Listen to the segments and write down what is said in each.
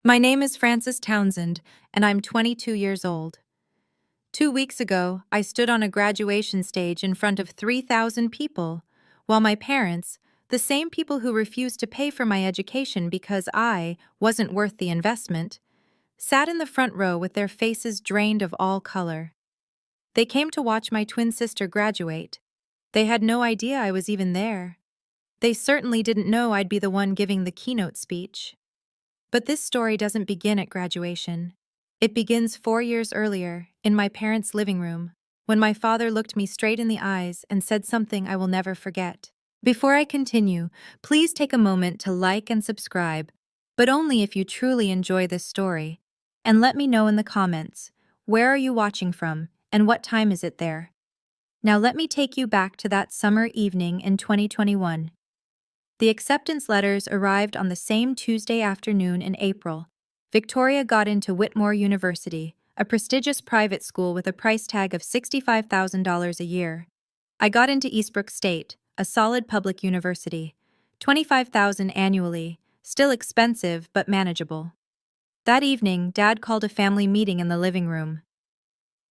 My name is Frances Townsend, and I'm 22 years old. 2 weeks ago, I stood on a graduation stage in front of 3,000 people, while my parents, the same people who refused to pay for my education because I wasn't worth the investment, sat in the front row with their faces drained of all color. They came to watch my twin sister graduate. They had no idea I was even there. They certainly didn't know I'd be the one giving the keynote speech. But this story doesn't begin at graduation. It begins 4 years earlier, in my parents' living room, when my father looked me straight in the eyes and said something I will never forget. Before I continue, please take a moment to like and subscribe, but only if you truly enjoy this story. And let me know in the comments, where are you watching from, and what time is it there? Now let me take you back to that summer evening in 2021. The acceptance letters arrived on the same Tuesday afternoon in April. Victoria got into Whitmore University, a prestigious private school with a price tag of $65,000 a year. I got into Eastbrook State, a solid public university. $25,000 annually, still expensive but manageable. That evening, Dad called a family meeting in the living room.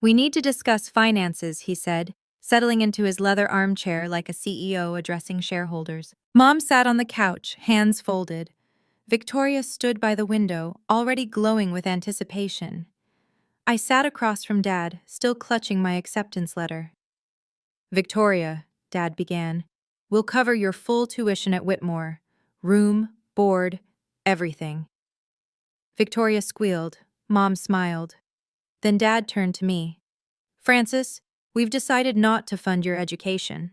"We need to discuss finances," he said, settling into his leather armchair like a CEO addressing shareholders. Mom sat on the couch, hands folded. Victoria stood by the window, already glowing with anticipation. I sat across from Dad, still clutching my acceptance letter. "Victoria," Dad began, "we'll cover your full tuition at Whitmore. Room, board, everything." Victoria squealed. Mom smiled. Then Dad turned to me. "Frances, we've decided not to fund your education."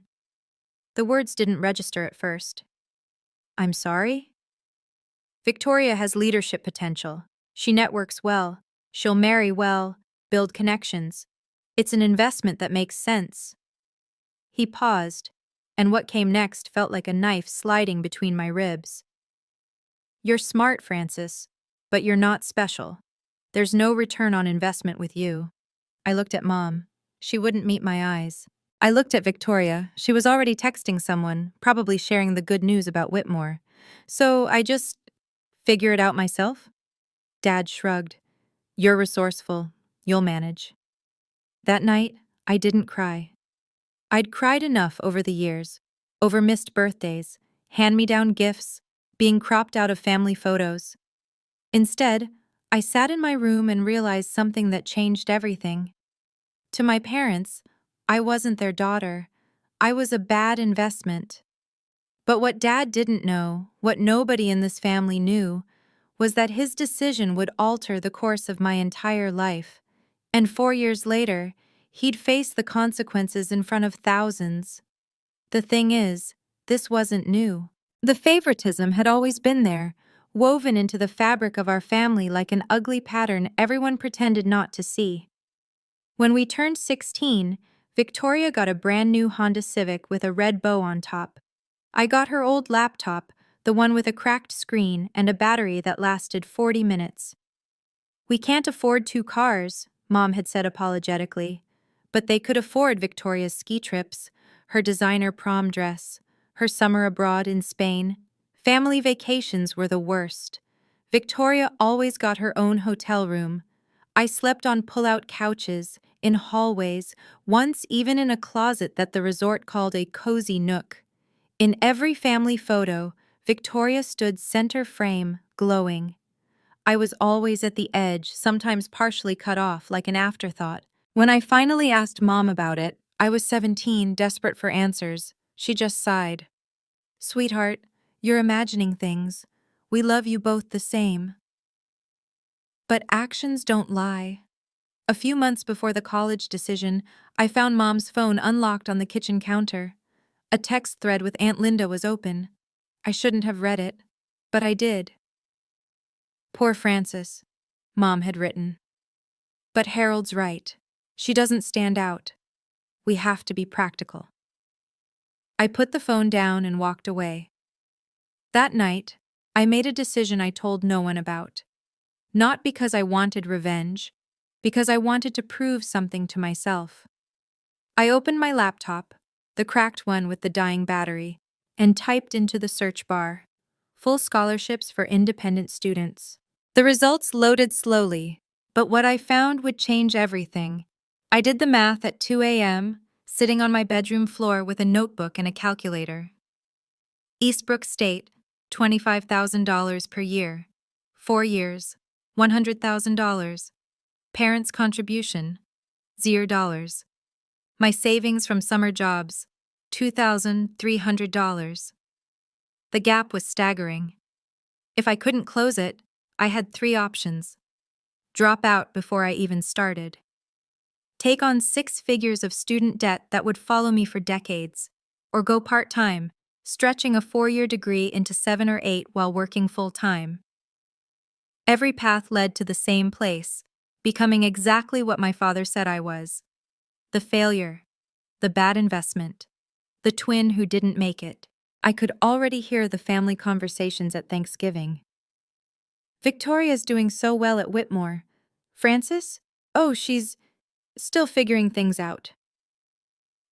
The words didn't register at first. "I'm sorry?" "Victoria has leadership potential. She networks well. She'll marry well, build connections. It's an investment that makes sense." He paused, and what came next felt like a knife sliding between my ribs. "You're smart, Frances, but you're not special. There's no return on investment with you." I looked at Mom. She wouldn't meet my eyes. I looked at Victoria. She was already texting someone, probably sharing the good news about Whitmore. So I just figure it out myself? Dad shrugged. "You're resourceful. You'll manage." That night, I didn't cry. I'd cried enough over the years, over missed birthdays, hand-me-down gifts, being cropped out of family photos. Instead, I sat in my room and realized something that changed everything. To my parents, I wasn't their daughter. I was a bad investment. But what Dad didn't know, what nobody in this family knew, was that his decision would alter the course of my entire life. And 4 years later, he'd face the consequences in front of thousands. The thing is, this wasn't new. The favoritism had always been there, woven into the fabric of our family like an ugly pattern everyone pretended not to see. When we turned 16, Victoria got a brand new Honda Civic with a red bow on top. I got her old laptop, the one with a cracked screen and a battery that lasted 40 minutes. "We can't afford 2 cars," Mom had said apologetically. But they could afford Victoria's ski trips, her designer prom dress, her summer abroad in Spain. Family vacations were the worst. Victoria always got her own hotel room. I slept on pull-out couches, in hallways, once even in a closet that the resort called a cozy nook. In every family photo, Victoria stood center frame, glowing. I was always at the edge, sometimes partially cut off like an afterthought. When I finally asked Mom about it, I was 17, desperate for answers. She just sighed. "Sweetheart, you're imagining things. We love you both the same." But actions don't lie. A few months before the college decision, I found Mom's phone unlocked on the kitchen counter. A text thread with Aunt Linda was open. I shouldn't have read it, but I did. "Poor Frances," Mom had written. "But Harold's right. She doesn't stand out. We have to be practical." I put the phone down and walked away. That night, I made a decision I told no one about. Not because I wanted revenge, because I wanted to prove something to myself. I opened my laptop, the cracked one with the dying battery, and typed into the search bar, "Full scholarships for independent students." The results loaded slowly, but what I found would change everything. I did the math at 2 a.m., sitting on my bedroom floor with a notebook and a calculator. Eastbrook State, $25,000 per year. 4 years, $100,000. Parents' contribution, $0. My savings from summer jobs, $2,300. The gap was staggering. If I couldn't close it, I had 3 options. Drop out before I even started. Take on 6 figures of student debt that would follow me for decades. Or go part-time, stretching a 4-year degree into 7 or 8 while working full-time. Every path led to the same place, becoming exactly what my father said I was. The failure. The bad investment. The twin who didn't make it. I could already hear the family conversations at Thanksgiving. Victoria's doing so well at Whitmore. Frances? Oh, she's still figuring things out.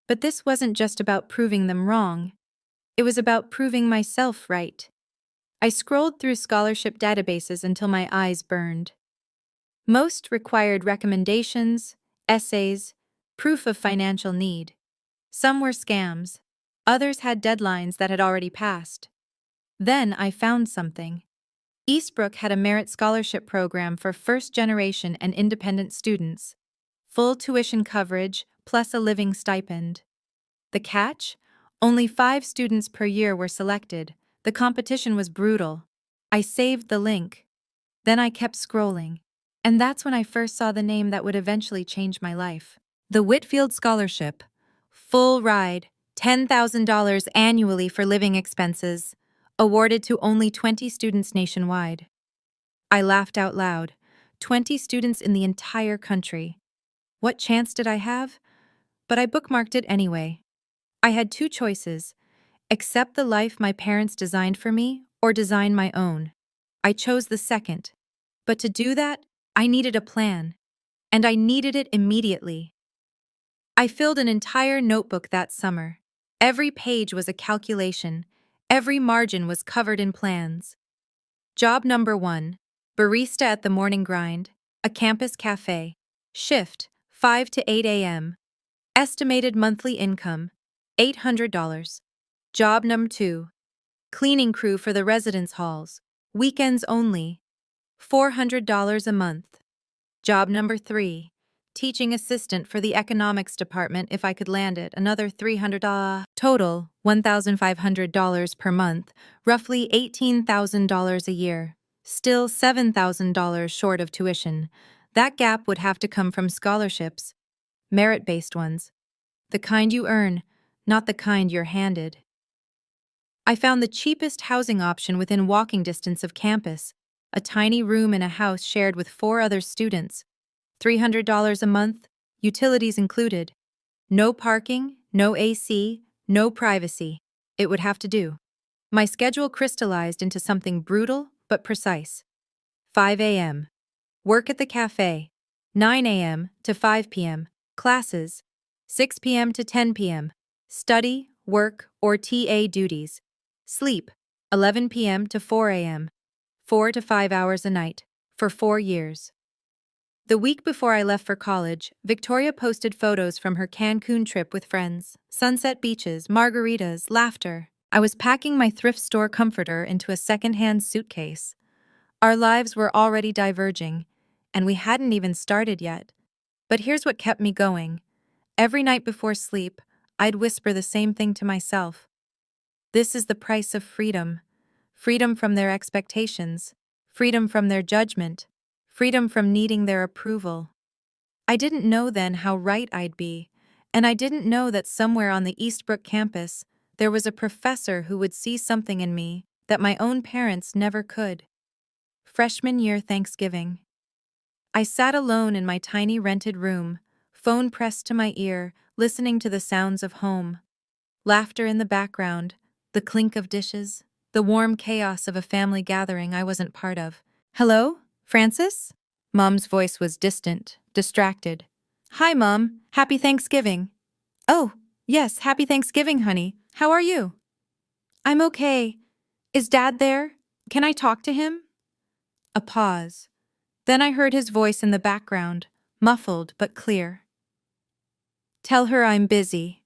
But this wasn't just about proving them wrong. It was about proving myself right. I scrolled through scholarship databases until my eyes burned. Most required recommendations, essays, proof of financial need. Some were scams. Others had deadlines that had already passed. Then I found something. Eastbrook had a merit scholarship program for first-generation and independent students. Full tuition coverage plus a living stipend. The catch? Only 5 students per year were selected. The competition was brutal. I saved the link. Then I kept scrolling. And that's when I first saw the name that would eventually change my life. The Whitfield Scholarship. Full ride, $10,000 annually for living expenses. Awarded to only 20 students nationwide. I laughed out loud. 20 students in the entire country. What chance did I have? But I bookmarked it anyway. I had 2 choices: accept the life my parents designed for me or design my own. I chose the second. But to do that, I needed a plan. And I needed it immediately. I filled an entire notebook that summer. Every page was a calculation. Every margin was covered in plans. Job number 1, barista at the Morning Grind, a campus cafe. Shift, 5 to 8 a.m. Estimated monthly income, $800. Job number 2, cleaning crew for the residence halls. Weekends only, $400 a month. Job number 3, teaching assistant for the economics department if I could land it, another $300. Total, $1,500 per month, roughly $18,000 a year. Still $7,000 short of tuition. That gap would have to come from scholarships, merit-based ones. The kind you earn, not the kind you're handed. I found the cheapest housing option within walking distance of campus, a tiny room in a house shared with 4 other students. $300 a month, utilities included. No parking, no AC, no privacy. It would have to do. My schedule crystallized into something brutal but precise. 5 a.m. Work at the cafe. 9 a.m. to 5 p.m. Classes. 6 p.m. to 10 p.m. Study, work, or TA duties. Sleep. 11 p.m. to 4 a.m. 4 to 5 hours a night. For 4 years. The week before I left for college, Victoria posted photos from her Cancun trip with friends. Sunset beaches, margaritas, laughter. I was packing my thrift store comforter into a second-hand suitcase. Our lives were already diverging, and we hadn't even started yet. But here's what kept me going. Every night before sleep, I'd whisper the same thing to myself. This is the price of freedom. Freedom from their expectations. Freedom from their judgment. Freedom from needing their approval. I didn't know then how right I'd be, and I didn't know that somewhere on the Eastbrook campus, there was a professor who would see something in me that my own parents never could. Freshman year Thanksgiving. I sat alone in my tiny rented room, phone pressed to my ear, listening to the sounds of home. Laughter in the background, the clink of dishes, the warm chaos of a family gathering I wasn't part of. Hello, Frances? Mom's voice was distant, distracted. Hi, Mom. Happy Thanksgiving. Oh, yes, happy Thanksgiving, honey. How are you? I'm okay. Is Dad there? Can I talk to him? A pause. Then I heard his voice in the background, muffled but clear. Tell her I'm busy.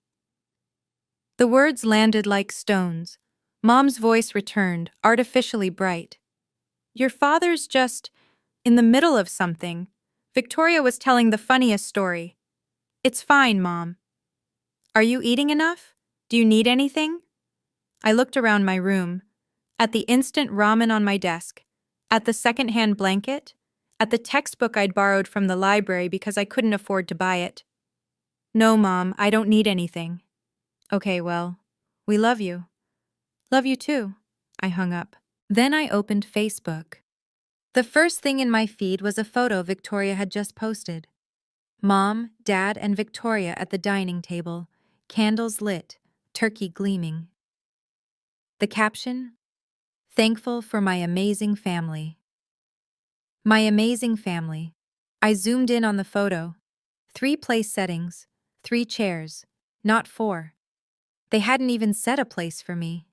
The words landed like stones. Mom's voice returned, artificially bright. Your father's just in the middle of something. Victoria was telling the funniest story. It's fine, Mom. Are you eating enough? Do you need anything? I looked around my room. At the instant ramen on my desk. At the second-hand blanket. At the textbook I'd borrowed from the library because I couldn't afford to buy it. No, Mom, I don't need anything. Okay, well, we love you. Love you too. I hung up. Then I opened Facebook. The first thing in my feed was a photo Victoria had just posted. Mom, Dad, and Victoria at the dining table, candles lit, turkey gleaming. The caption? Thankful for my amazing family. My amazing family. I zoomed in on the photo. 3 place settings, 3 chairs, not 4. They hadn't even set a place for me.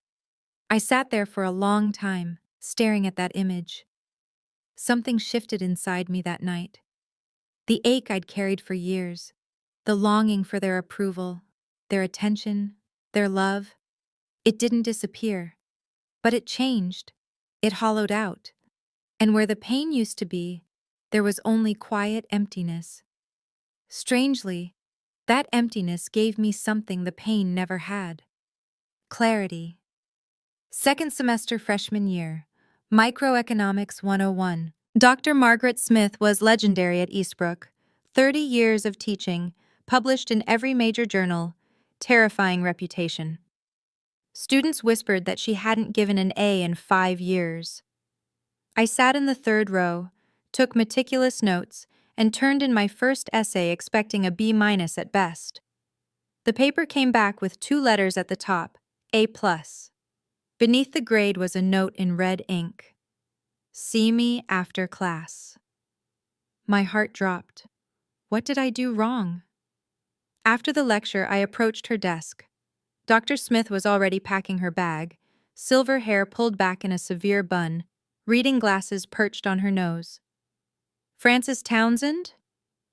I sat there for a long time, staring at that image. Something shifted inside me that night. The ache I'd carried for years, the longing for their approval, their attention, their love. It didn't disappear, but it changed. It hollowed out. And where the pain used to be, there was only quiet emptiness. Strangely, that emptiness gave me something the pain never had. Clarity. Second semester freshman year, Microeconomics 101. Dr. Margaret Smith was legendary at Eastbrook. 30 years of teaching, published in every major journal, terrifying reputation. Students whispered that she hadn't given an A in 5 years. I sat in the 3rd row, took meticulous notes, and turned in my first essay expecting a B- at best. The paper came back with 2 letters at the top, A+. Beneath the grade was a note in red ink. See me after class. My heart dropped. What did I do wrong? After the lecture, I approached her desk. Dr. Smith was already packing her bag, silver hair pulled back in a severe bun, reading glasses perched on her nose. Frances Townsend?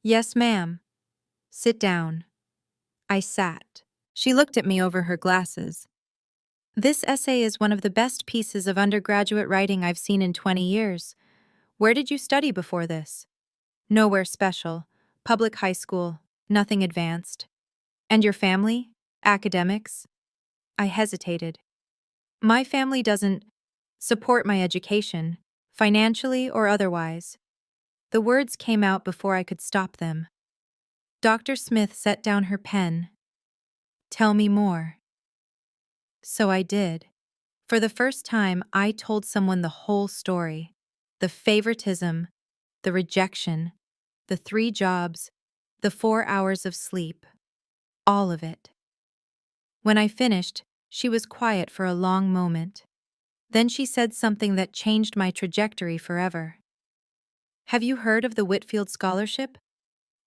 Yes, ma'am. Sit down. I sat. She looked at me over her glasses. This essay is one of the best pieces of undergraduate writing I've seen in 20 years. Where did you study before this? Nowhere special. Public high school. Nothing advanced. And your family? Academics? I hesitated. My family doesn't support my education, financially or otherwise. The words came out before I could stop them. Dr. Smith set down her pen. Tell me more. So I did. For the first time, I told someone the whole story. The favoritism, the rejection, the 3 jobs, the 4 hours of sleep. All of it. When I finished, she was quiet for a long moment. Then she said something that changed my trajectory forever. Have you heard of the Whitfield Scholarship?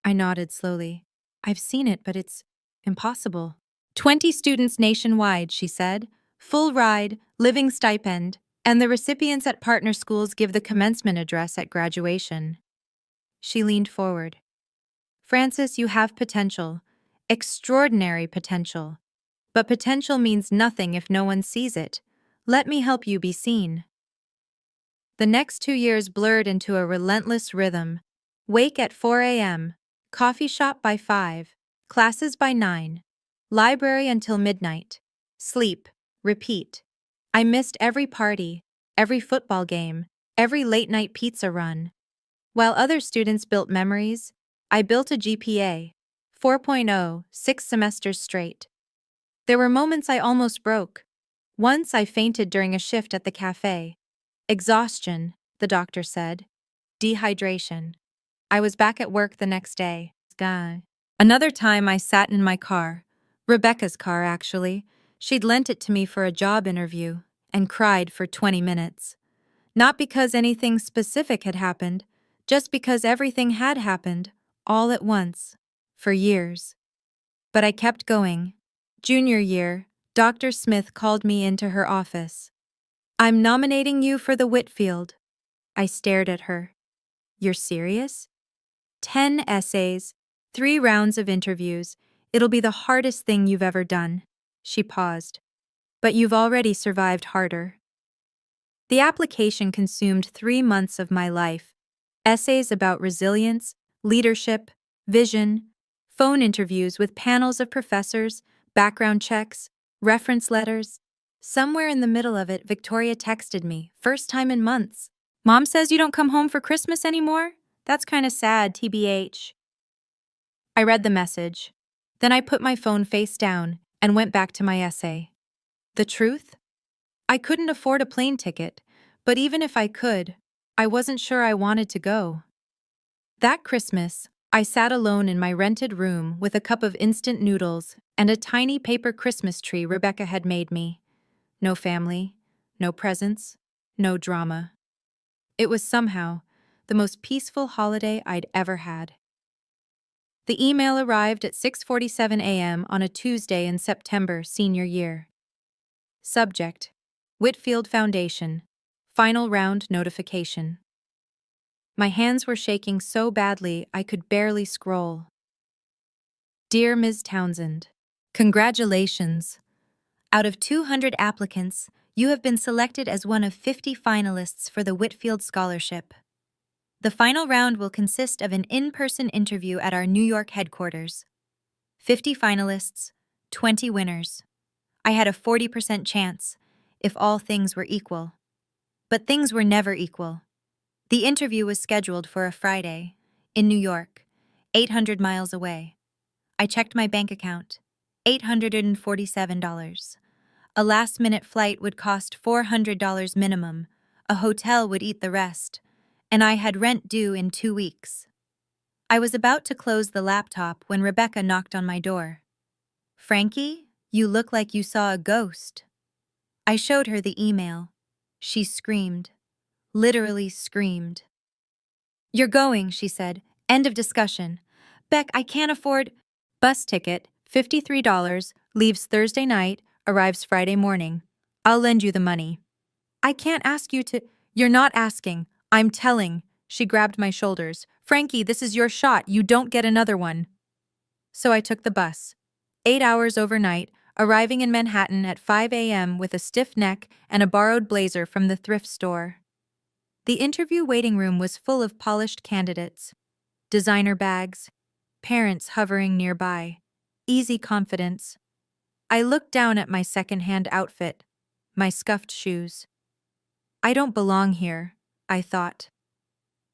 I nodded slowly. I've seen it, but it's impossible. 20 students nationwide, she said. Full ride, living stipend, and the recipients at partner schools give the commencement address at graduation. She leaned forward. Frances, you have potential. Extraordinary potential. But potential means nothing if no one sees it. Let me help you be seen. The next 2 years blurred into a relentless rhythm. Wake at 4 a.m., coffee shop by 5, classes by 9, library until midnight, sleep, repeat. I missed every party, every football game, every late-night pizza run. While other students built memories, I built a GPA, 4.0, 6 semesters straight. There were moments I almost broke. Once I fainted during a shift at the cafe. Exhaustion, the doctor said. Dehydration. I was back at work the next day. Another time I sat in my car. Rebecca's car, actually. She'd lent it to me for a job interview, and cried for 20 minutes. Not because anything specific had happened, just because everything had happened, all at once, for years. But I kept going. Junior year, Dr. Smith called me into her office. I'm nominating you for the Whitfield. I stared at her. You're serious? 10 essays, 3 rounds of interviews. It'll be the hardest thing you've ever done. She paused. But you've already survived harder. The application consumed 3 months of my life. Essays about resilience, leadership, vision, phone interviews with panels of professors, background checks, reference letters. Somewhere in the middle of it, Victoria texted me, first time in months. Mom says you don't come home for Christmas anymore? That's kinda sad, TBH. I read the message. Then I put my phone face down and went back to my essay. The truth? I couldn't afford a plane ticket, but even if I could, I wasn't sure I wanted to go. That Christmas, I sat alone in my rented room with a cup of instant noodles and a tiny paper Christmas tree Rebecca had made me. No family, no presents, no drama. It was somehow the most peaceful holiday I'd ever had. The email arrived at 6:47 a.m. on a Tuesday in September, senior year. Subject: Whitfield Foundation. Final round notification. My hands were shaking so badly I could barely scroll. Dear Ms. Townsend, congratulations. Out of 200 applicants, you have been selected as one of 50 finalists for the Whitfield Scholarship. The final round will consist of an in-person interview at our New York headquarters. 50 finalists, 20 winners. I had a 40% chance, if all things were equal. But things were never equal. The interview was scheduled for a Friday, in New York, 800 miles away. I checked my bank account, $847. A last-minute flight would cost $400 minimum, a hotel would eat the rest, and I had rent due in 2 weeks. I was about to close the laptop when Rebecca knocked on my door. Frankie, you look like you saw a ghost. I showed her the email. She screamed. Literally screamed. You're going, she said. End of discussion. Beck, I can't afford... Bus ticket, $53, leaves Thursday night, arrives Friday morning. I'll lend you the money. I can't ask you to... You're not asking. I'm telling. She grabbed my shoulders. Frankie, this is your shot. You don't get another one. So I took the bus. 8 hours overnight, arriving in Manhattan at 5 a.m. with a stiff neck and a borrowed blazer from the thrift store. The interview waiting room was full of polished candidates, designer bags, parents hovering nearby, easy confidence. I looked down at my second-hand outfit, my scuffed shoes. I don't belong here, I thought.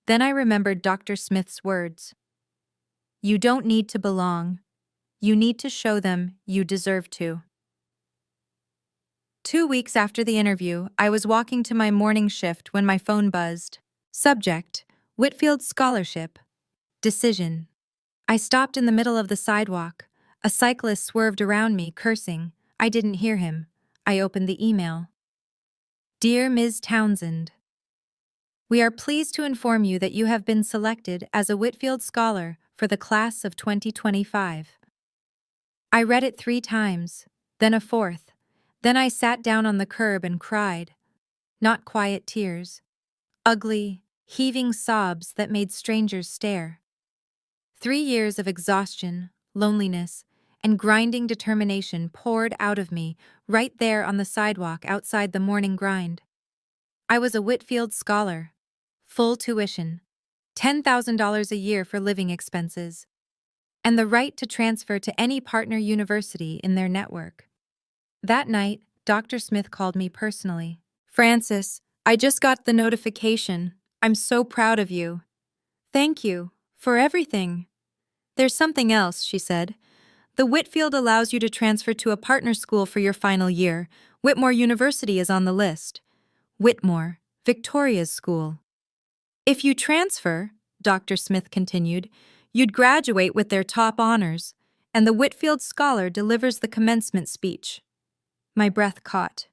Then I remembered Dr. Smith's words. You don't need to belong. You need to show them you deserve to. 2 weeks after the interview, I was walking to my morning shift when my phone buzzed. Subject: Whitfield Scholarship. Decision. I stopped in the middle of the sidewalk. A cyclist swerved around me, cursing. I didn't hear him. I opened the email. Dear Ms. Townsend, we are pleased to inform you that you have been selected as a Whitfield Scholar for the class of 2025. I read it 3 times, then a 4th. Then I sat down on the curb and cried. Not quiet tears. Ugly, heaving sobs that made strangers stare. 3 years of exhaustion, loneliness, and grinding determination poured out of me right there on the sidewalk outside the morning grind. I was a Whitfield Scholar. Full tuition. $10,000 a year for living expenses. And the right to transfer to any partner university in their network. That night, Dr. Smith called me personally. Francis, I just got the notification. I'm so proud of you. Thank you for everything. There's something else, she said. The Whitfield allows you to transfer to a partner school for your final year. Whitmore University is on the list. Whitmore, Victoria's school. If you transfer, Dr. Smith continued, you'd graduate with their top honors, and the Whitfield Scholar delivers the commencement speech. My breath caught.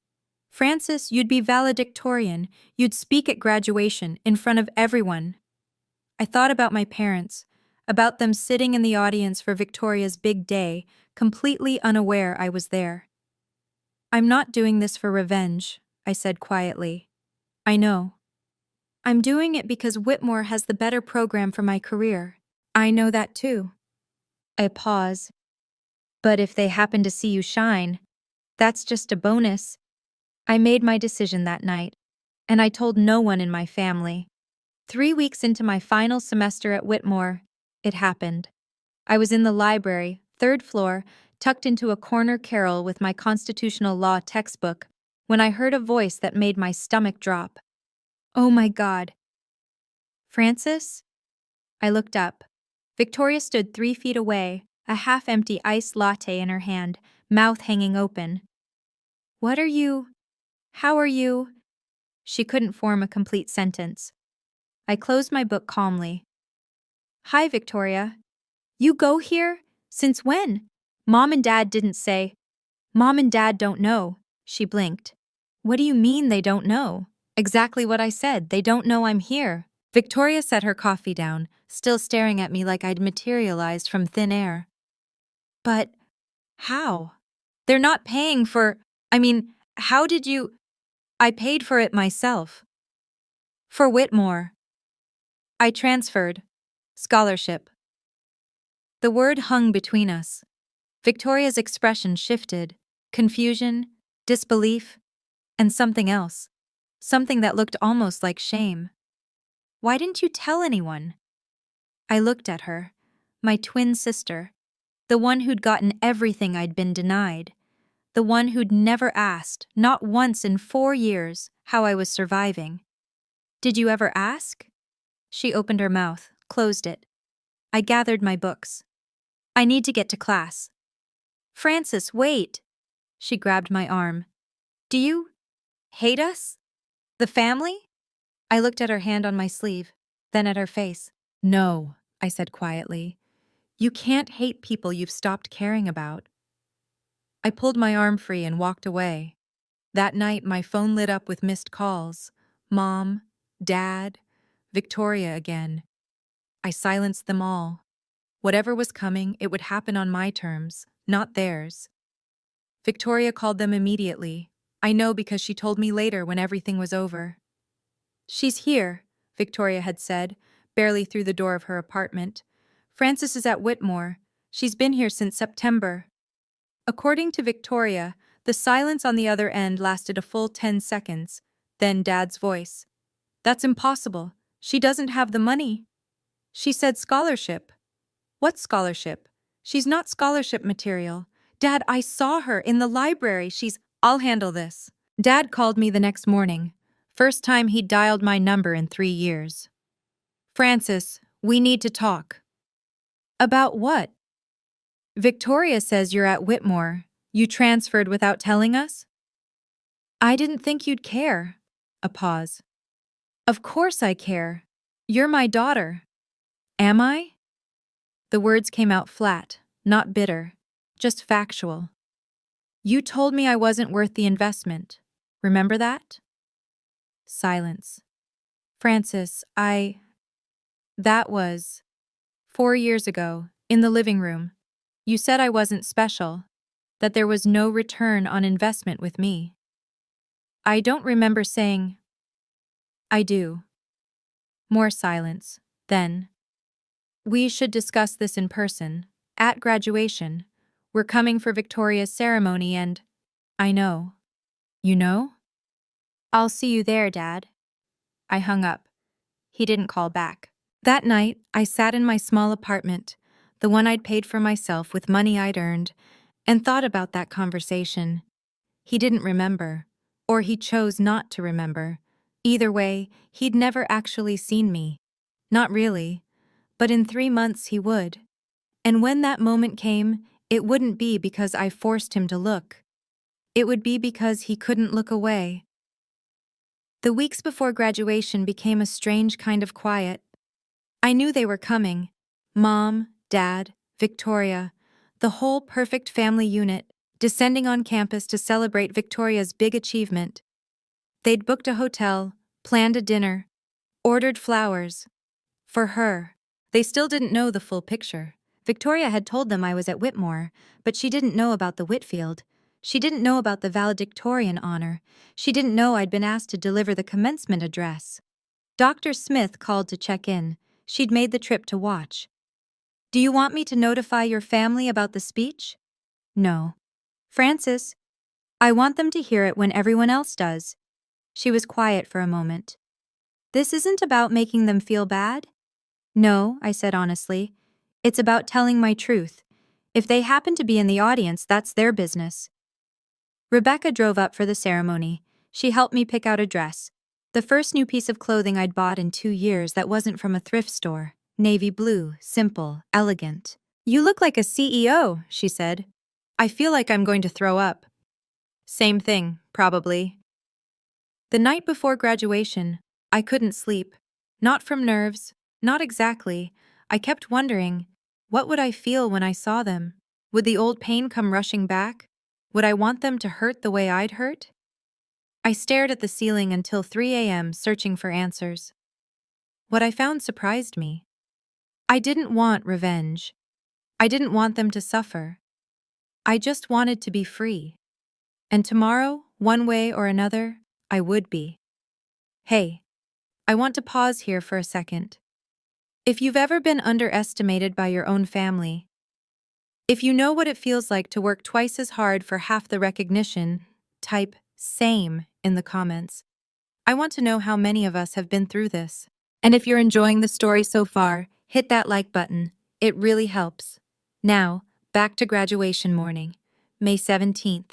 Francis, you'd be valedictorian. You'd speak at graduation in front of everyone. I thought about my parents, about them sitting in the audience for Victoria's big day, completely unaware I was there. I'm not doing this for revenge, I said quietly. I know. I'm doing it because Whitmore has the better program for my career. I know that too. I pause. But if they happen to see you shine, that's just a bonus. I made my decision that night, and I told no one in my family. 3 weeks into my final semester at Whitmore, it happened. I was in the library, third floor, tucked into a corner carrel with my constitutional law textbook, when I heard a voice that made my stomach drop. Oh my God. Francis? I looked up. Victoria stood 3 feet away, a half-empty iced latte in her hand, mouth hanging open. What are you? How are you? She couldn't form a complete sentence. I closed my book calmly. Hi, Victoria. You go here? Since when? Mom and Dad didn't say. Mom and Dad don't know. She blinked. What do you mean they don't know? Exactly what I said. They don't know I'm here. Victoria set her coffee down, still staring at me like I'd materialized from thin air. But how? They're not paying for. How did you? I paid for it myself. For Whitmore. I transferred. Scholarship. The word hung between us. Victoria's expression shifted. Confusion, disbelief, and something else. Something that looked almost like shame. Why didn't you tell anyone? I looked at her, my twin sister, the one who'd gotten everything I'd been denied, the one who'd never asked, not once in 4 years, how I was surviving. Did you ever ask? She opened her mouth, closed it. I gathered my books. I need to get to class. Francis, wait. She grabbed my arm. Do you hate us? The family? I looked at her hand on my sleeve, then at her face. No, I said quietly. You can't hate people you've stopped caring about. I pulled my arm free and walked away. That night, my phone lit up with missed calls. Mom, Dad, Victoria again. I silenced them all. Whatever was coming, it would happen on my terms, not theirs. Victoria called them immediately. I know because she told me later when everything was over. She's here, Victoria had said, barely through the door of her apartment. Frances is at Whitmore. She's been here since September. According to Victoria, the silence on the other end lasted a full 10 seconds. Then Dad's voice. That's impossible. She doesn't have the money. She said scholarship. What scholarship? She's not scholarship material. Dad, I saw her in the library. I'll handle this. Dad called me the next morning. First time he'd dialed my number in 3 years. Francis, we need to talk. About what? Victoria says you're at Whitmore. You transferred without telling us? I didn't think you'd care. A pause. Of course I care. You're my daughter. Am I? The words came out flat, not bitter, just factual. You told me I wasn't worth the investment. Remember that? Silence. Francis, That was 4 years ago, in the living room. You said I wasn't special, that there was no return on investment with me. I don't remember saying. I do. More silence. Then. We should discuss this in person, at graduation. We're coming for Victoria's ceremony and. I know. You know? I'll see you there, Dad. I hung up. He didn't call back. That night, I sat in my small apartment, the one I'd paid for myself with money I'd earned, and thought about that conversation. He didn't remember, or he chose not to remember. Either way, he'd never actually seen me. Not really, but in 3 months he would. And when that moment came, it wouldn't be because I forced him to look. It would be because he couldn't look away. The weeks before graduation became a strange kind of quiet. I knew they were coming. Mom, Dad, Victoria, the whole perfect family unit, descending on campus to celebrate Victoria's big achievement. They'd booked a hotel, planned a dinner, ordered flowers. For her. They still didn't know the full picture. Victoria had told them I was at Whitmore, but she didn't know about the Whitfield. She didn't know about the valedictorian honor. She didn't know I'd been asked to deliver the commencement address. Dr. Smith called to check in. She'd made the trip to watch. Do you want me to notify your family about the speech? No. Francis, I want them to hear it when everyone else does. She was quiet for a moment. This isn't about making them feel bad? No, I said honestly. It's about telling my truth. If they happen to be in the audience, that's their business. Rebecca drove up for the ceremony. She helped me pick out a dress. The first new piece of clothing I'd bought in 2 years that wasn't from a thrift store. Navy blue, simple, elegant. You look like a CEO, she said. I feel like I'm going to throw up. Same thing, probably. The night before graduation, I couldn't sleep. Not from nerves, not exactly. I kept wondering, what would I feel when I saw them? Would the old pain come rushing back? Would I want them to hurt the way I'd hurt? I stared at the ceiling until 3 a.m. searching for answers. What I found surprised me. I didn't want revenge. I didn't want them to suffer. I just wanted to be free. And tomorrow, one way or another, I would be. Hey, I want to pause here for a second. If you've ever been underestimated by your own family, if you know what it feels like to work twice as hard for half the recognition, type "same" in the comments. I want to know how many of us have been through this. And if you're enjoying the story so far, hit that like button. It really helps. Now, back to graduation morning. May 17th.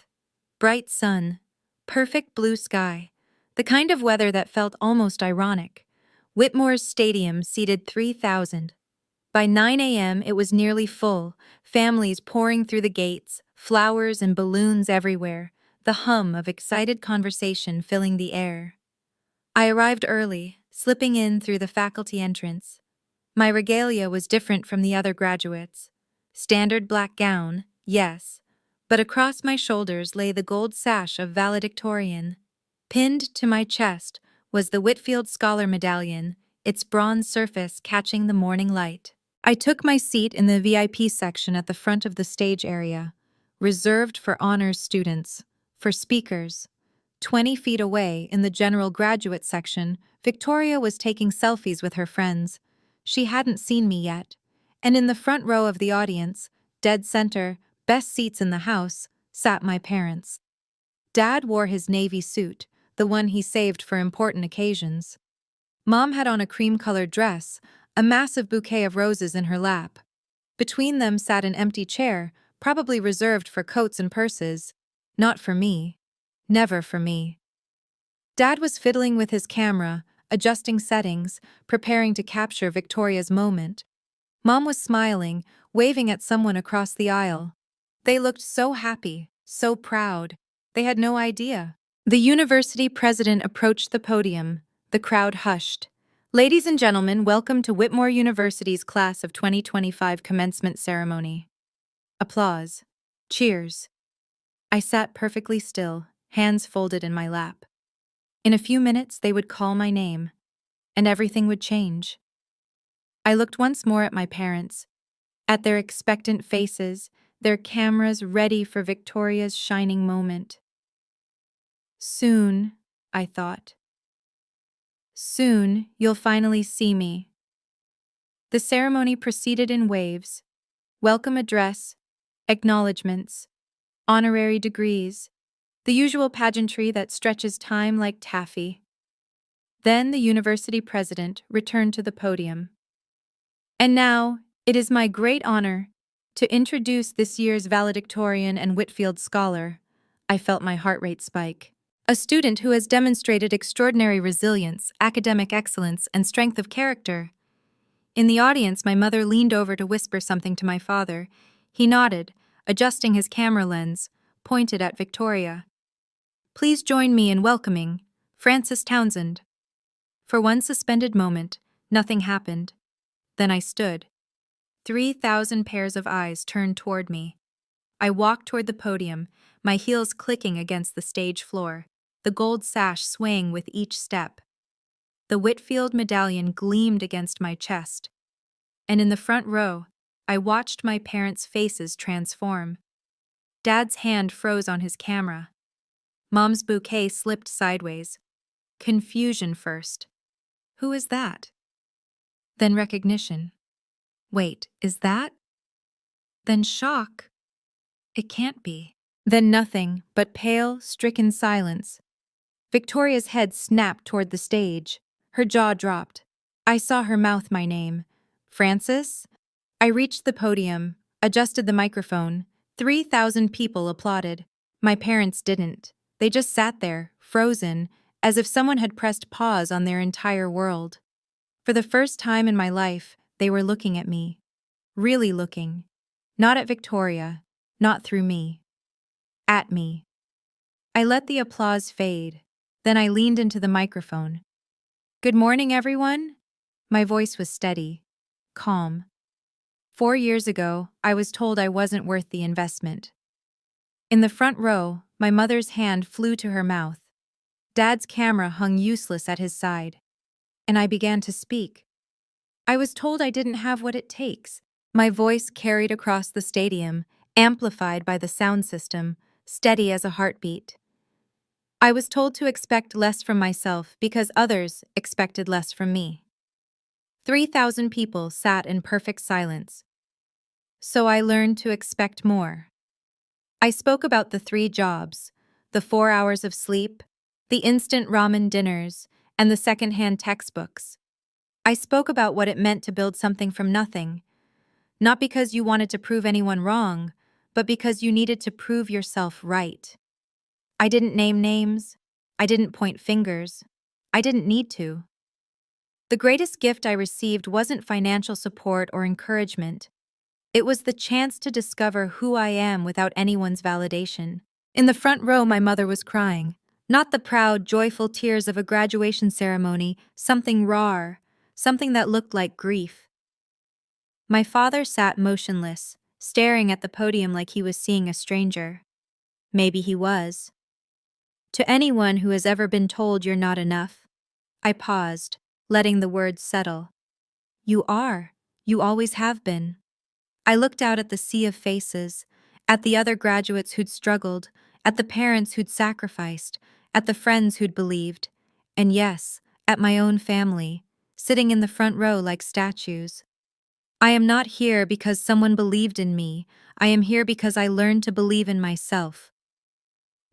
Bright sun. Perfect blue sky. The kind of weather that felt almost ironic. Whitmore's stadium seated 3,000. By 9 a.m., it was nearly full, families pouring through the gates, flowers and balloons everywhere, the hum of excited conversation filling the air. I arrived early, slipping in through the faculty entrance. My regalia was different from the other graduates. Standard black gown, yes, but across my shoulders lay the gold sash of valedictorian. Pinned to my chest was the Whitfield Scholar Medallion, its bronze surface catching the morning light. I took my seat in the VIP section at the front of the stage area, reserved for honors students, for speakers. 20 feet away, in the general graduate section, Victoria was taking selfies with her friends. She hadn't seen me yet. And in the front row of the audience, dead center, best seats in the house, sat my parents. Dad wore his navy suit, the one he saved for important occasions. Mom had on a cream-colored dress, a massive bouquet of roses in her lap. Between them sat an empty chair, probably reserved for coats and purses. Not for me. Never for me. Dad was fiddling with his camera, adjusting settings, preparing to capture Victoria's moment. Mom was smiling, waving at someone across the aisle. They looked so happy, so proud. They had no idea. The university president approached the podium. The crowd hushed. Ladies and gentlemen, welcome to Whitmore University's class of 2025 commencement ceremony. Applause. Cheers. I sat perfectly still, hands folded in my lap. In a few minutes, they would call my name, and everything would change. I looked once more at my parents, at their expectant faces, their cameras ready for Victoria's shining moment. Soon, I thought. Soon, you'll finally see me. The ceremony proceeded in waves. Welcome address, acknowledgements, honorary degrees, the usual pageantry that stretches time like taffy. Then the university president returned to the podium. And now, it is my great honor to introduce this year's valedictorian and Whitfield Scholar. I felt my heart rate spike. A student who has demonstrated extraordinary resilience, academic excellence, and strength of character. In the audience, my mother leaned over to whisper something to my father. He nodded, adjusting his camera lens, pointed at Victoria. Please join me in welcoming Frances Townsend. For one suspended moment, nothing happened. Then I stood. 3,000 pairs of eyes turned toward me. I walked toward the podium, my heels clicking against the stage floor, the gold sash swaying with each step. The Whitfield medallion gleamed against my chest. And in the front row, I watched my parents' faces transform. Dad's hand froze on his camera. Mom's bouquet slipped sideways. Confusion first. Who is that? Then recognition. Wait, is that? Then shock. It can't be. Then nothing but pale, stricken silence. Victoria's head snapped toward the stage. Her jaw dropped. I saw her mouth my name. Francis? I reached the podium, adjusted the microphone. 3,000 people applauded. My parents didn't. They just sat there, frozen, as if someone had pressed pause on their entire world. For the first time in my life, they were looking at me. Really looking. Not at Victoria, not through me. At me. I let the applause fade. Then I leaned into the microphone. Good morning, everyone. My voice was steady, calm. 4 years ago, I was told I wasn't worth the investment. In the front row, my mother's hand flew to her mouth. Dad's camera hung useless at his side. And I began to speak. I was told I didn't have what it takes. My voice carried across the stadium, amplified by the sound system, steady as a heartbeat. I was told to expect less from myself because others expected less from me. 3,000 people sat in perfect silence. So I learned to expect more. I spoke about the 3 jobs, the 4 hours of sleep, the instant ramen dinners, and the secondhand textbooks. I spoke about what it meant to build something from nothing, not because you wanted to prove anyone wrong, but because you needed to prove yourself right. I didn't name names. I didn't point fingers. I didn't need to. The greatest gift I received wasn't financial support or encouragement. It was the chance to discover who I am without anyone's validation. In the front row, my mother was crying. Not the proud, joyful tears of a graduation ceremony, something raw, something that looked like grief. My father sat motionless, staring at the podium like he was seeing a stranger. Maybe he was. To anyone who has ever been told you're not enough, I paused, letting the words settle. You are. You always have been. I looked out at the sea of faces, at the other graduates who'd struggled, at the parents who'd sacrificed, at the friends who'd believed, and yes, at my own family, sitting in the front row like statues. I am not here because someone believed in me. I am here because I learned to believe in myself.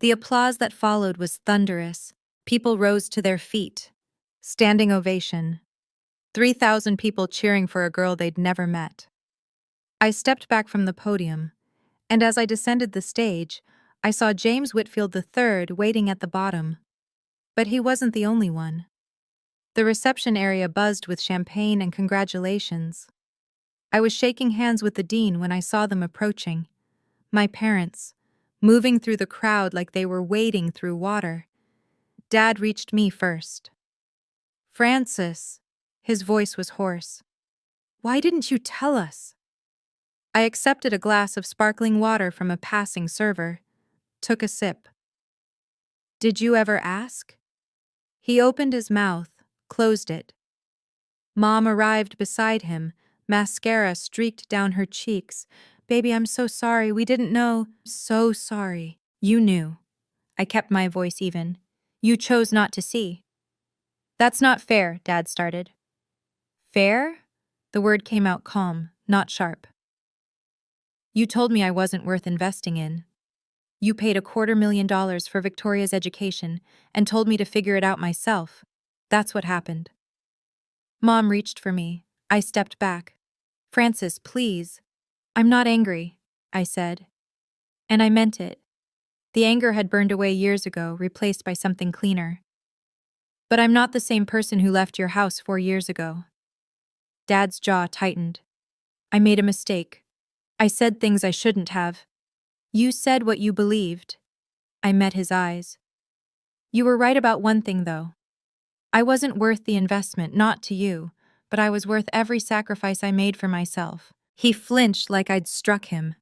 The applause that followed was thunderous. People rose to their feet. Standing ovation. 3,000 people cheering for a girl they'd never met. I stepped back from the podium, and as I descended the stage, I saw James Whitfield III waiting at the bottom. But he wasn't the only one. The reception area buzzed with champagne and congratulations. I was shaking hands with the dean when I saw them approaching. My parents, moving through the crowd like they were wading through water. Dad reached me first. Francis. His voice was hoarse. Why didn't you tell us? I accepted a glass of sparkling water from a passing server, took a sip. Did you ever ask? He opened his mouth, closed it. Mom arrived beside him, mascara streaked down her cheeks. Baby, I'm so sorry, we didn't know. So sorry. You knew. I kept my voice even. You chose not to see. That's not fair, Dad started. Fair? The word came out calm, not sharp. You told me I wasn't worth investing in. You paid $250,000 for Victoria's education and told me to figure it out myself. That's what happened. Mom reached for me. I stepped back. Francis, please. I'm not angry, I said. And I meant it. The anger had burned away years ago, replaced by something cleaner. But I'm not the same person who left your house 4 years ago. Dad's jaw tightened. I made a mistake. I said things I shouldn't have. You said what you believed. I met his eyes. You were right about one thing, though. I wasn't worth the investment, not to you, but I was worth every sacrifice I made for myself. He flinched like I'd struck him.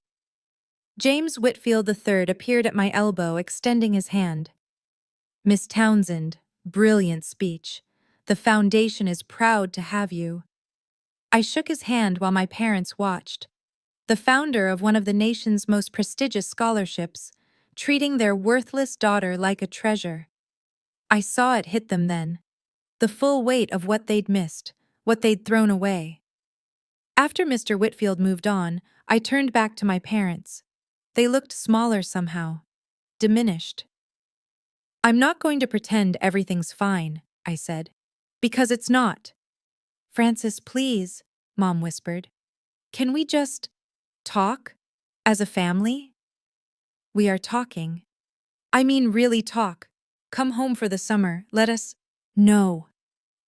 James Whitfield III appeared at my elbow, extending his hand. Miss Townsend, brilliant speech. The foundation is proud to have you. I shook his hand while my parents watched. The founder of one of the nation's most prestigious scholarships, treating their worthless daughter like a treasure. I saw it hit them then. the full weight of what they'd missed, what they'd thrown away. After Mr. Whitfield moved on, I turned back to my parents. They looked smaller somehow, diminished. "I'm not going to pretend everything's fine," I said, "because it's not." "Francis, please," Mom whispered. "Can we just talk? As a family?" "We are talking. I mean really talk. Come home for the summer, let us—" "No."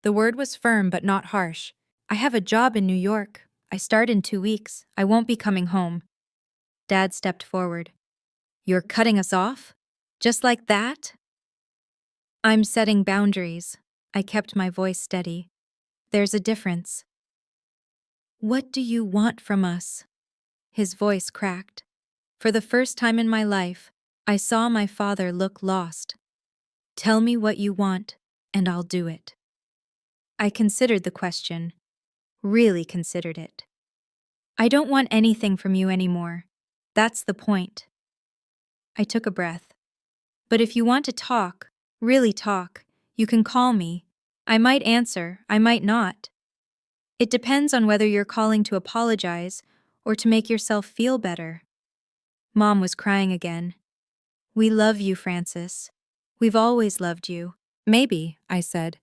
The word was firm but not harsh. "I have a job in New York. I start in 2 weeks. I won't be coming home." Dad stepped forward. "You're cutting us off? Just like that?" "I'm setting boundaries." I kept my voice steady. "There's a difference." "What do you want from us?" His voice cracked. For the first time in my life, I saw my father look lost. "Tell me what you want, and I'll do it." I considered the question. Really considered it. "I don't want anything from you anymore. That's the point." I took a breath. "But if you want to talk, really talk, you can call me. I might answer, I might not. It depends on whether you're calling to apologize or to make yourself feel better." Mom was crying again. "We love you, Francis. We've always loved you." "Maybe," I said.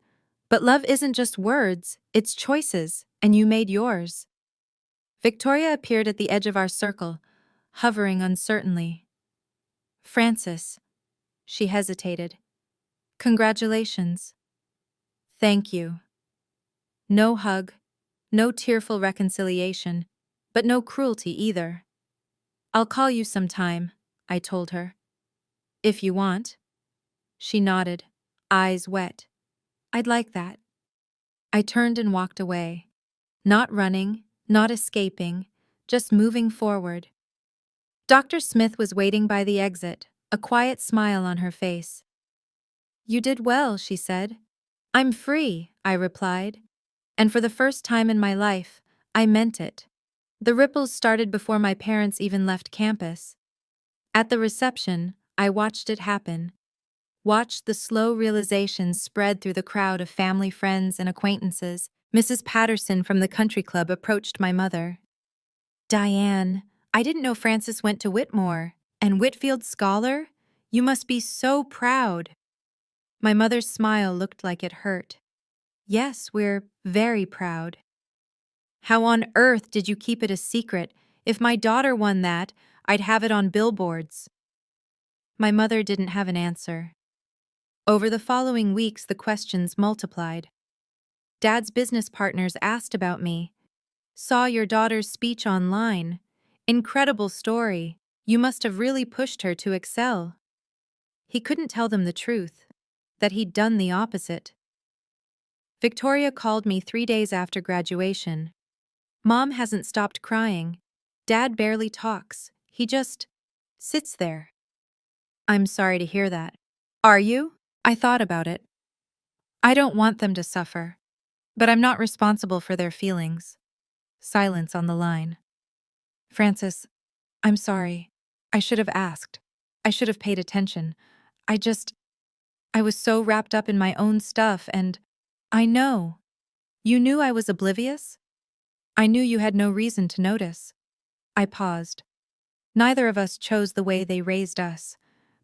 "But love isn't just words, it's choices, and you made yours." Victoria appeared at the edge of our circle, hovering uncertainly. "Francis." She hesitated. "Congratulations." "Thank you." No hug, no tearful reconciliation, but no cruelty either. "I'll call you sometime," I told her. "If you want." She nodded, eyes wet. "I'd like that." I turned and walked away. Not running, not escaping, just moving forward. Dr. Smith was waiting by the exit, a quiet smile on her face. "You did well," she said. "I'm free," I replied. And for the first time in my life, I meant it. The ripples started before my parents even left campus. At the reception, I watched it happen. Watched the slow realization spread through the crowd of family, friends, and acquaintances. Mrs. Patterson from the country club approached my mother. "Diane, I didn't know Francis went to Whitmore. And Whitfield Scholar? You must be so proud." My mother's smile looked like it hurt. "Yes, we're very proud." "How on earth did you keep it a secret? If my daughter won that, I'd have it on billboards." My mother didn't have an answer. Over the following weeks, the questions multiplied. Dad's business partners asked about me. "Saw your daughter's speech online. Incredible story. You must have really pushed her to excel." He couldn't tell them the truth, that he'd done the opposite. Victoria called me 3 days after graduation. "Mom hasn't stopped crying. Dad barely talks. He just sits there." "I'm sorry to hear that." "Are you?" I thought about it. I don't want them to suffer, but I'm not responsible for their feelings. Silence on the line. "Francis, I'm sorry. I should have asked. I should have paid attention. I was so wrapped up in my own stuff and—" "I know. You knew I was oblivious? I knew you had no reason to notice." I paused. Neither of us chose the way they raised us,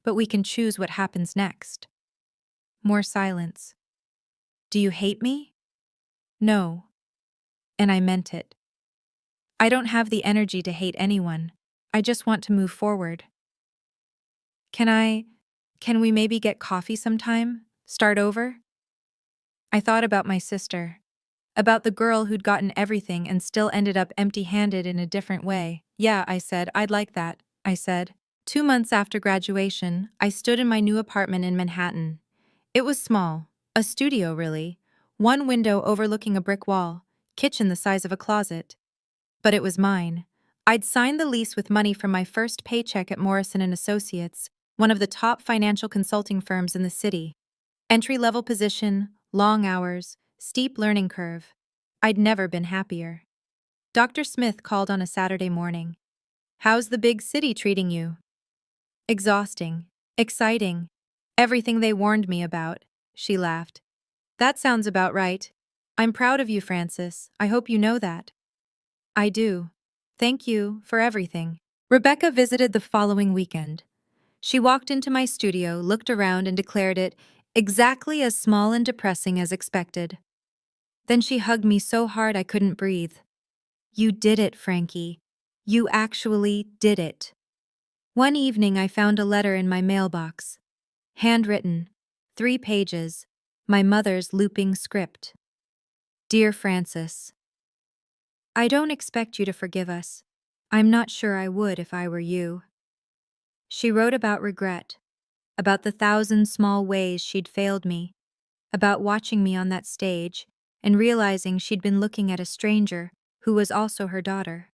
but we can choose what happens next. More silence. "Do you hate me?" "No." And I meant it. I don't have the energy to hate anyone. I just want to move forward. Can we maybe get coffee sometime? Start over?" I thought about my sister. About the girl who'd gotten everything and still ended up empty-handed in a different way. "Yeah," I said, "I'd like that," I said. 2 months after graduation, I stood in my new apartment in Manhattan. It was small, a studio really, one window overlooking a brick wall, kitchen the size of a closet. But it was mine. I'd signed the lease with money from my first paycheck at Morrison & Associates, one of the top financial consulting firms in the city. Entry-level position, long hours, steep learning curve. I'd never been happier. Dr. Smith called on a Saturday morning. "How's the big city treating you?" "Exhausting. Exciting. Everything they warned me about," she laughed. That sounds about right. I'm proud of you, Francis. I hope you know that. I do. Thank you for everything. Rebecca visited the following weekend. She walked into my studio, looked around, and declared it exactly as small and depressing as expected. Then she hugged me so hard I couldn't breathe. You did it, Frankie. You actually did it. One evening I found a letter in my mailbox. Handwritten. 3 pages. My mother's looping script. Dear Francis, I don't expect you to forgive us. I'm not sure I would if I were you. She wrote about regret, about the 1,000 small ways she'd failed me, about watching me on that stage and realizing she'd been looking at a stranger who was also her daughter.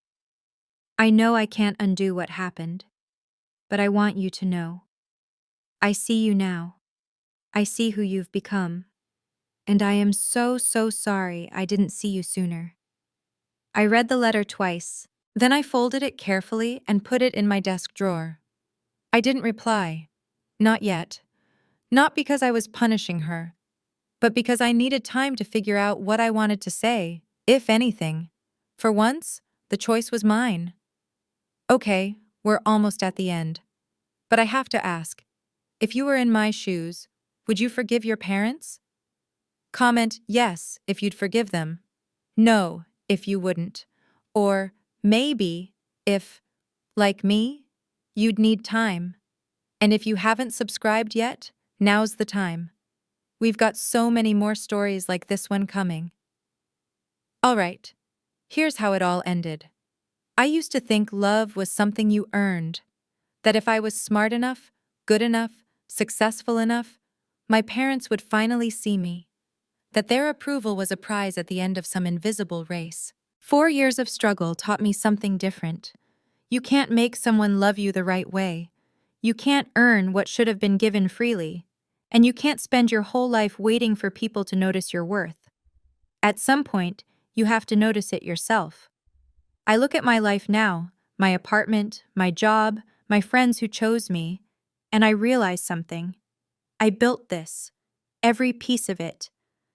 I know I can't undo what happened, but I want you to know. I see you now. I see who you've become. And I am so sorry I didn't see you sooner. I read the letter twice, then I folded it carefully and put it in my desk drawer. I didn't reply. Not yet. Not because I was punishing her, but because I needed time to figure out what I wanted to say, if anything. For once, the choice was mine. Okay, we're almost at the end. But I have to ask, if you were in my shoes, would you forgive your parents? Comment yes if you'd forgive them. No if you wouldn't. Or maybe if, like me, you'd need time. And if you haven't subscribed yet, now's the time. We've got so many more stories like this one coming. All right, here's how it all ended. I used to think love was something you earned, that if I was smart enough, good enough, successful enough, my parents would finally see me, that their approval was a prize at the end of some invisible race. 4 years of struggle taught me something different. You can't make someone love you the right way. You can't earn what should have been given freely. And you can't spend your whole life waiting for people to notice your worth. At some point, you have to notice it yourself. I look at my life now, my apartment, my job, my friends who chose me, and I realize something. I built this, every piece of it,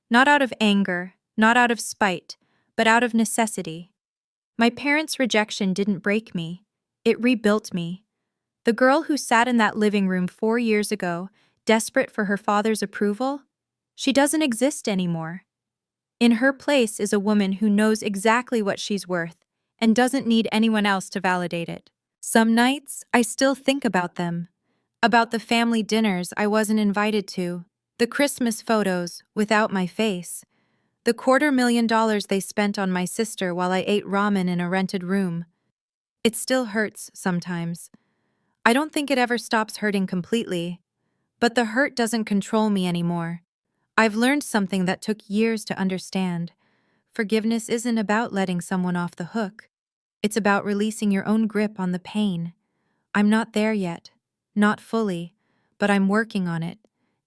not out of anger, not out of spite, but out of necessity. My parents' rejection didn't break me, it rebuilt me. The girl who sat in that living room 4 years ago, desperate for her father's approval, she doesn't exist anymore. In her place is a woman who knows exactly what she's worth and doesn't need anyone else to validate it. Some nights, I still think about them, about the family dinners I wasn't invited to, the Christmas photos without my face, the $250,000 they spent on my sister while I ate ramen in a rented room. It still hurts sometimes. I don't think it ever stops hurting completely, but the hurt doesn't control me anymore. I've learned something that took years to understand. Forgiveness isn't about letting someone off the hook. It's about releasing your own grip on the pain. I'm not there yet, not fully, but I'm working on it.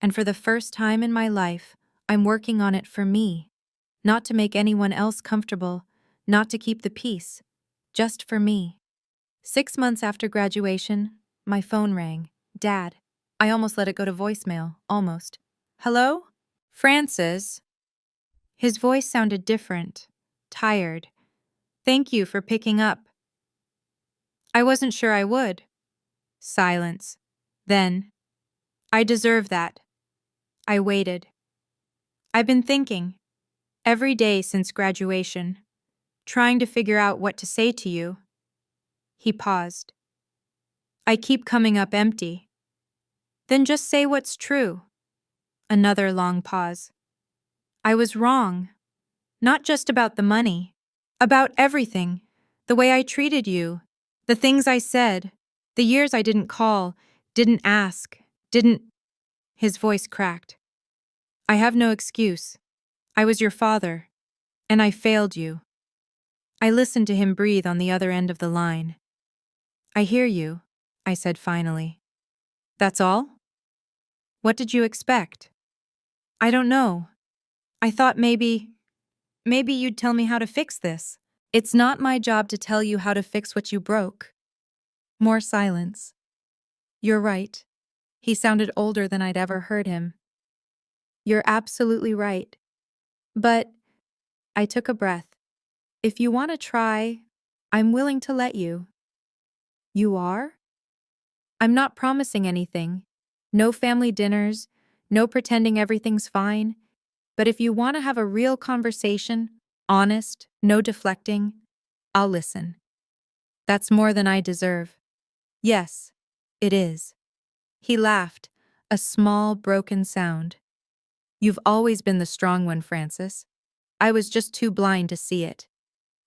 And for the first time in my life, I'm working on it for me. Not to make anyone else comfortable, not to keep the peace, just for me. 6 months after graduation, my phone rang. Dad. I almost let it go to voicemail, almost. Hello? Francis? His voice sounded different, tired. Thank you for picking up. I wasn't sure I would. Silence. Then, I deserve that. I waited. I've been thinking, every day since graduation, trying to figure out what to say to you. He paused. I keep coming up empty. Then just say what's true. Another long pause. I was wrong. Not just about the money. About everything. The way I treated you. The things I said. The years I didn't call, didn't ask, didn't... His voice cracked. I have no excuse. I was your father. And I failed you. I listened to him breathe on the other end of the line. I hear you, I said finally. That's all? What did you expect? I don't know. I thought maybe you'd tell me how to fix this. It's not my job to tell you how to fix what you broke. More silence. You're right. He sounded older than I'd ever heard him. You're absolutely right. But I took a breath. If you want to try, I'm willing to let you. You are? I'm not promising anything. No family dinners, no pretending everything's fine. But if you want to have a real conversation, honest, no deflecting, I'll listen. That's more than I deserve. Yes, it is. He laughed, a small, broken sound. You've always been the strong one, Francis. I was just too blind to see it.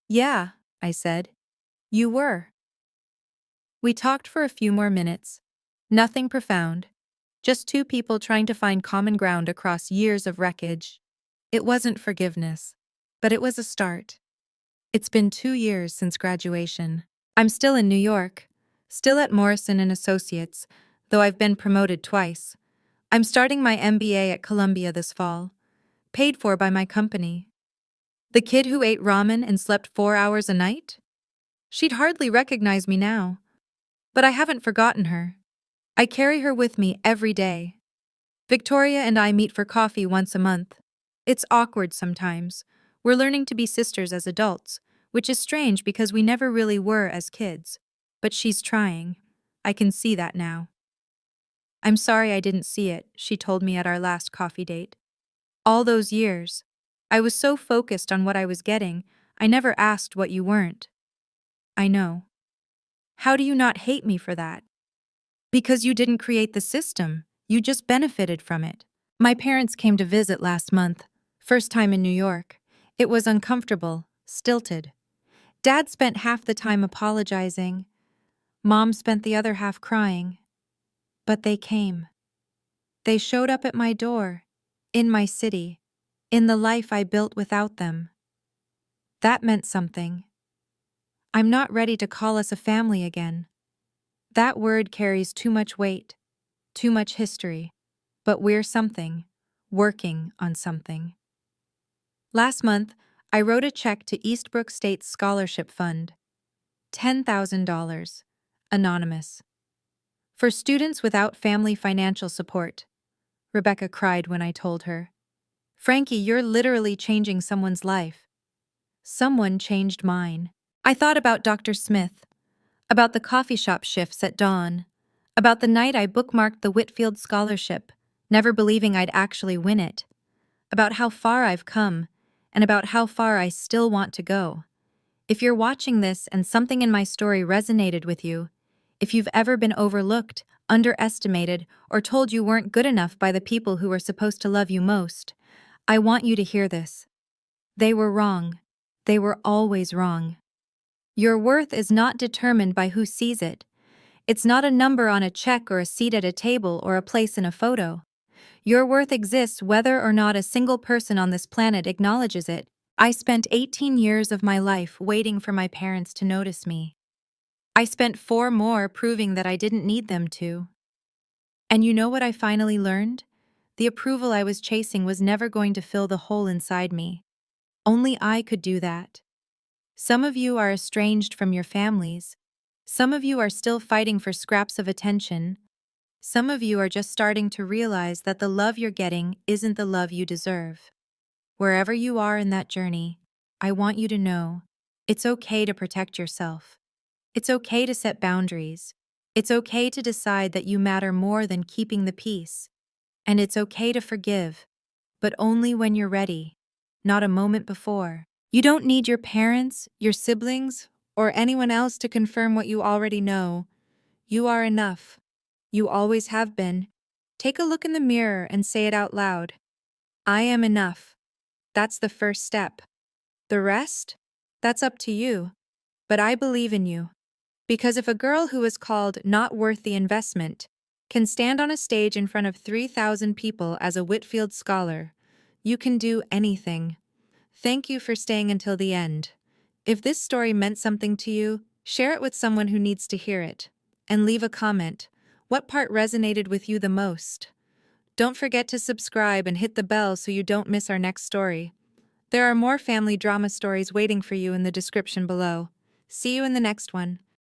Yeah, I said. You were. We talked for a few more minutes. Nothing profound. Just two people trying to find common ground across years of wreckage. It wasn't forgiveness, but it was a start. It's been 2 years since graduation. I'm still in New York, still at Morrison and Associates, though I've been promoted twice. I'm starting my MBA at Columbia this fall, paid for by my company. The kid who ate ramen and slept 4 hours a night? She'd hardly recognize me now. But I haven't forgotten her. I carry her with me every day. Victoria and I meet for coffee once a month. It's awkward sometimes. We're learning to be sisters as adults, which is strange because we never really were as kids. But she's trying. I can see that now. I'm sorry I didn't see it, she told me at our last coffee date. All those years, I was so focused on what I was getting, I never asked what you weren't. I know. How do you not hate me for that? Because you didn't create the system, you just benefited from it. My parents came to visit last month, first time in New York. It was uncomfortable, stilted. Dad spent half the time apologizing. Mom spent the other half crying. But they came. They showed up at my door, in my city, in the life I built without them. That meant something. I'm not ready to call us a family again. That word carries too much weight, too much history. But we're something, working on something. Last month, I wrote a check to Eastbrook State's scholarship fund. $10,000. Anonymous. For students without family financial support. Rebecca cried when I told her. Frankie, you're literally changing someone's life. Someone changed mine. I thought about Dr. Smith, about the coffee shop shifts at dawn, about the night I bookmarked the Whitfield Scholarship, never believing I'd actually win it, about how far I've come, and about how far I still want to go. If you're watching this and something in my story resonated with you, if you've ever been overlooked, underestimated, or told you weren't good enough by the people who were supposed to love you most, I want you to hear this. They were wrong. They were always wrong. Your worth is not determined by who sees it. It's not a number on a check or a seat at a table or a place in a photo. Your worth exists whether or not a single person on this planet acknowledges it. I spent 18 years of my life waiting for my parents to notice me. I spent 4 more proving that I didn't need them to. And you know what I finally learned? The approval I was chasing was never going to fill the hole inside me. Only I could do that. Some of you are estranged from your families. Some of you are still fighting for scraps of attention. Some of you are just starting to realize that the love you're getting isn't the love you deserve. Wherever you are in that journey, I want you to know it's okay to protect yourself. It's okay to set boundaries. It's okay to decide that you matter more than keeping the peace. And it's okay to forgive, but only when you're ready, not a moment before. You don't need your parents, your siblings, or anyone else to confirm what you already know. You are enough. You always have been. Take a look in the mirror and say it out loud. I am enough. That's the first step. The rest? That's up to you. But I believe in you. Because if a girl who is called not worth the investment can stand on a stage in front of 3,000 people as a Whitfield scholar, you can do anything. Thank you for staying until the end. If this story meant something to you, share it with someone who needs to hear it. And leave a comment. What part resonated with you the most? Don't forget to subscribe and hit the bell so you don't miss our next story. There are more family drama stories waiting for you in the description below. See you in the next one.